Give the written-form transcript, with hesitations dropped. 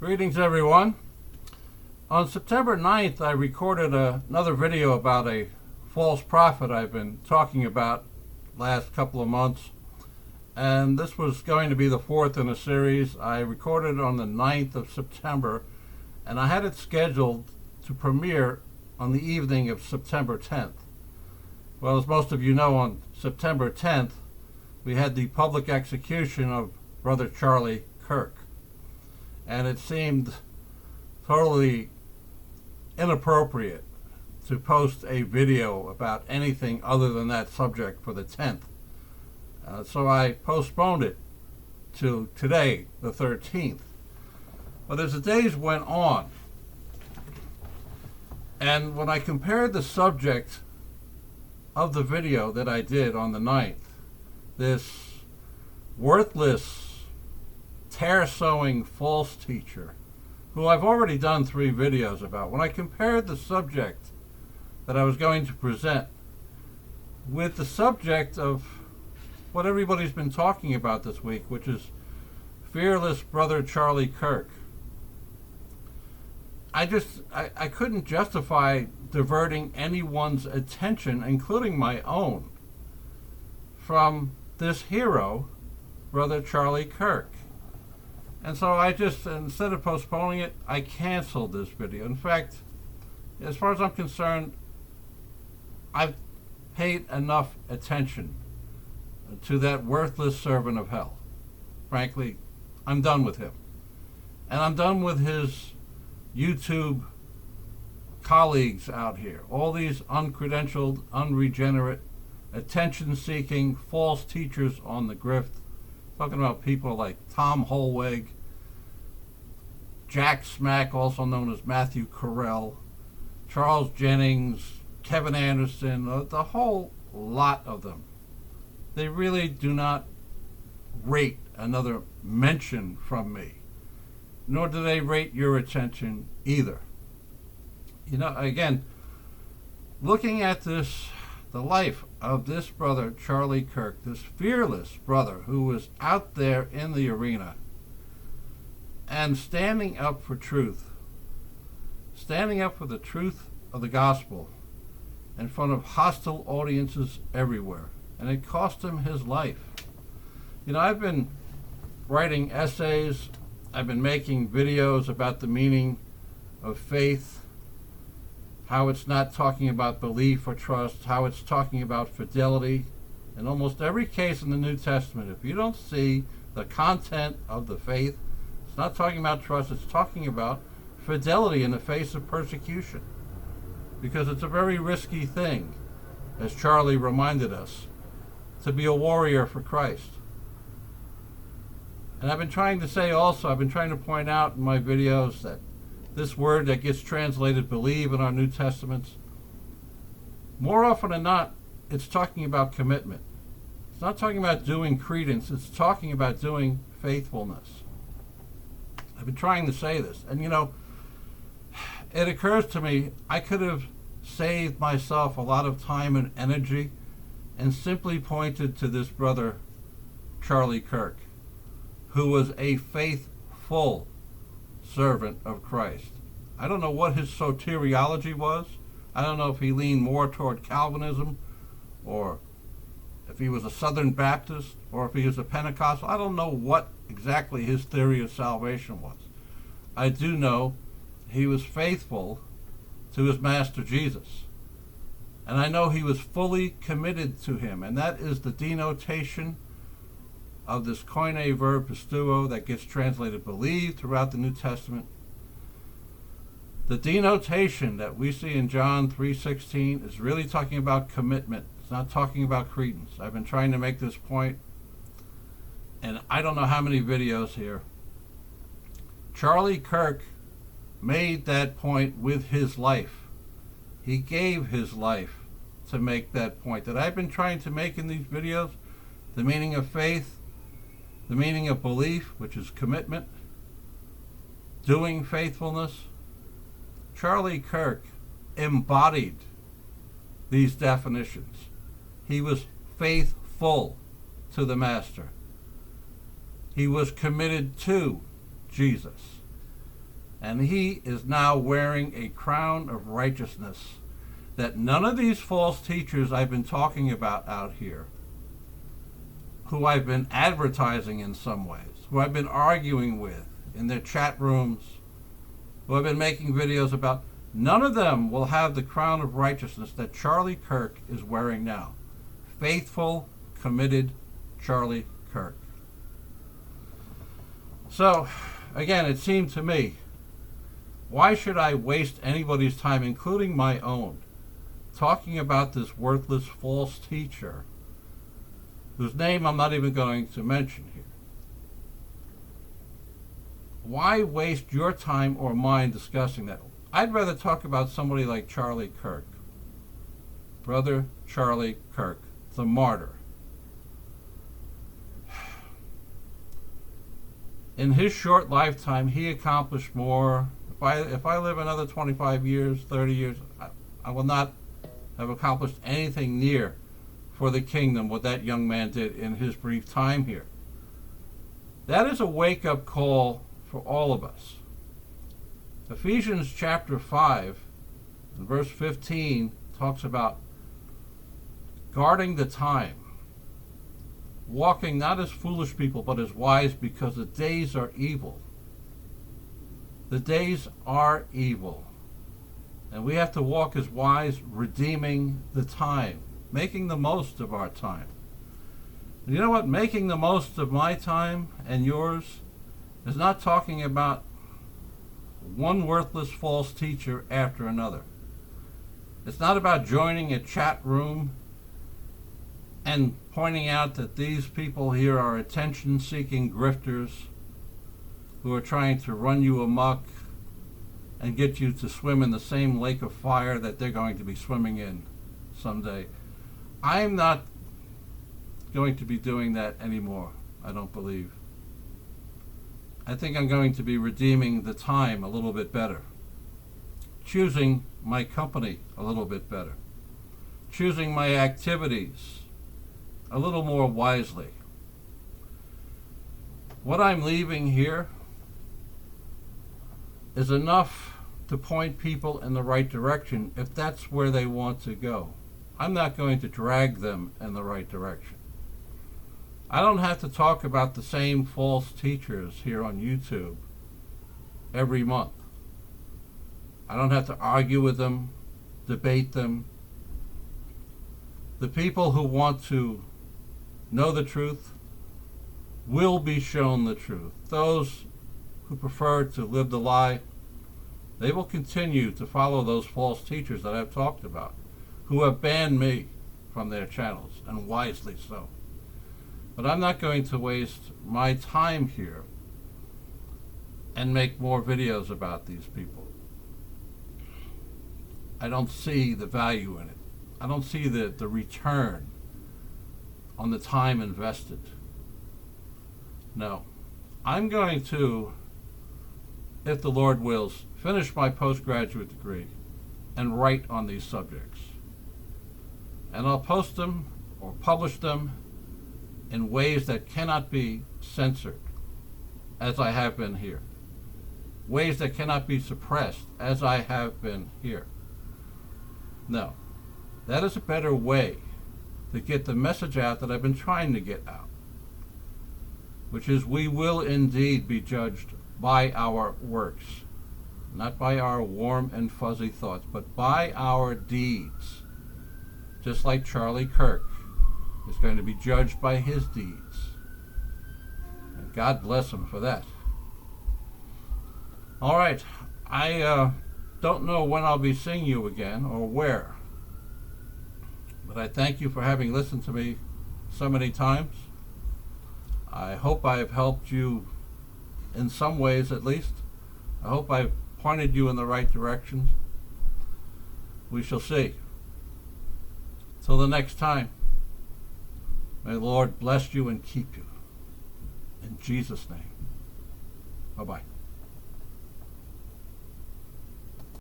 Greetings, everyone. On September 9th, I recorded another video about a false prophet I've been talking about last couple of months. And this was going to be the fourth in a series. I recorded on the 9th of September, and I had it scheduled to premiere on the evening of September 10th. Well, as most of you know, on September 10th, we had the public execution of Brother Charlie Kirk. And it seemed totally inappropriate to post a video about anything other than that subject for the 10th. So I postponed it to today, the 13th. But as the days went on, and when I compared the subject of the video that I did on the 9th, this worthless, tear-sowing false teacher, who I've already done 3 videos about, when I compared the subject that I was going to present with the subject of what everybody's been talking about this week, which is fearless Brother Charlie Kirk, I couldn't justify diverting anyone's attention, including my own, from this hero, Brother Charlie Kirk. And so I just, instead of postponing it, I canceled this video. In fact, as far as I'm concerned, I've paid enough attention to that worthless servant of hell. Frankly, I'm done with him. And I'm done with his YouTube colleagues out here. All these uncredentialed, unregenerate, attention-seeking, false teachers on the grift. Talking about people like Tom Holweg, Jack Smack, also known as Matthew Carell, Charles Jennings, Kevin Anderson, the whole lot of them. They really do not rate another mention from me, nor do they rate your attention either. You know, again, looking at this, the life of this brother Charlie Kirk, this fearless brother who was out there in the arena and standing up for truth, standing up for the truth of the gospel in front of hostile audiences everywhere. And it cost him his life. You know, I've been writing essays, I've been making videos about the meaning of faith, how it's not talking about belief or trust, how it's talking about fidelity. In almost every case in the New Testament, if you don't see the content of the faith, it's not talking about trust, it's talking about fidelity in the face of persecution. Because it's a very risky thing, as Charlie reminded us, to be a warrior for Christ. And I've been trying to say also, I've been trying to point out in my videos that this word that gets translated believe in our New Testaments, more often than not, it's talking about commitment. It's not talking about doing credence, it's talking about doing faithfulness. I've been trying to say this, and you know, it occurs to me, I could have saved myself a lot of time and energy and simply pointed to this brother Charlie Kirk, who was a faithful servant of Christ. I don't know what his soteriology was. I don't know if he leaned more toward Calvinism, or if he was a Southern Baptist, or if he was a Pentecostal. I don't know what exactly his theory of salvation was. I do know he was faithful to his master Jesus. And I know he was fully committed to him. And that is the denotation of this koine verb pisteuo that gets translated believe throughout the New Testament. The denotation that we see in John 3:16 is really talking about commitment. It's not talking about credence. I've been trying to make this point, and I don't know how many videos here. Charlie Kirk made that point with his life. He gave his life to make that point that I've been trying to make in these videos. The meaning of faith, the meaning of belief, which is commitment, doing faithfulness. Charlie Kirk embodied these definitions. He was faithful to the Master. He was committed to Jesus. And he is now wearing a crown of righteousness that none of these false teachers I've been talking about out here, who I've been advertising in some ways, who I've been arguing with in their chat rooms, who I've been making videos about, none of them will have the crown of righteousness that Charlie Kirk is wearing now. Faithful, committed Charlie Kirk. So, again, it seemed to me, why should I waste anybody's time, including my own, talking about this worthless false teacher whose name I'm not even going to mention here? Why waste your time or mine discussing that? I'd rather talk about somebody like Charlie Kirk. Brother Charlie Kirk, the martyr. In his short lifetime, he accomplished more. If I live another 25 years, 30 years, I will not have accomplished anything near for the kingdom what that young man did in his brief time here. That is a wake-up call for all of us. Ephesians chapter 5 and verse 15 talks about guarding the time, walking not as foolish people but as wise, because the days are evil. The days are evil. And we have to walk as wise, redeeming the time, making the most of our time. And you know what? Making the most of my time and yours is not talking about one worthless false teacher after another. It's not about joining a chat room and pointing out that these people here are attention-seeking grifters who are trying to run you amok and get you to swim in the same lake of fire that they're going to be swimming in someday. I'm not going to be doing that anymore, I don't believe. I think I'm going to be redeeming the time a little bit better, choosing my company a little bit better, choosing my activities a little more wisely. What I'm leaving here is enough to point people in the right direction if that's where they want to go. I'm not going to drag them in the right direction. I don't have to talk about the same false teachers here on YouTube every month. I don't have to argue with them, debate them. The people who want to know the truth will be shown the truth. Those who prefer to live the lie, they will continue to follow those false teachers that I've talked about, who have banned me from their channels, and wisely so. But I'm not going to waste my time here and make more videos about these people. I don't see the value in it. I don't see the return on the time invested. No. I'm going to, if the Lord wills, finish my postgraduate degree and write on these subjects. And I'll post them or publish them in ways that cannot be censored, as I have been here. Ways that cannot be suppressed, as I have been here. No. That is a better way to get the message out that I've been trying to get out, which is we will indeed be judged by our works, not by our warm and fuzzy thoughts, but by our deeds. Just like Charlie Kirk is going to be judged by his deeds. And God bless him for that. All right, I don't know when I'll be seeing you again or where, but I thank you for having listened to me so many times. I hope I've helped you in some ways at least. I hope I've pointed you in the right directions. We shall see. Till the next time, may the Lord bless you and keep you. In Jesus' name. Bye-bye.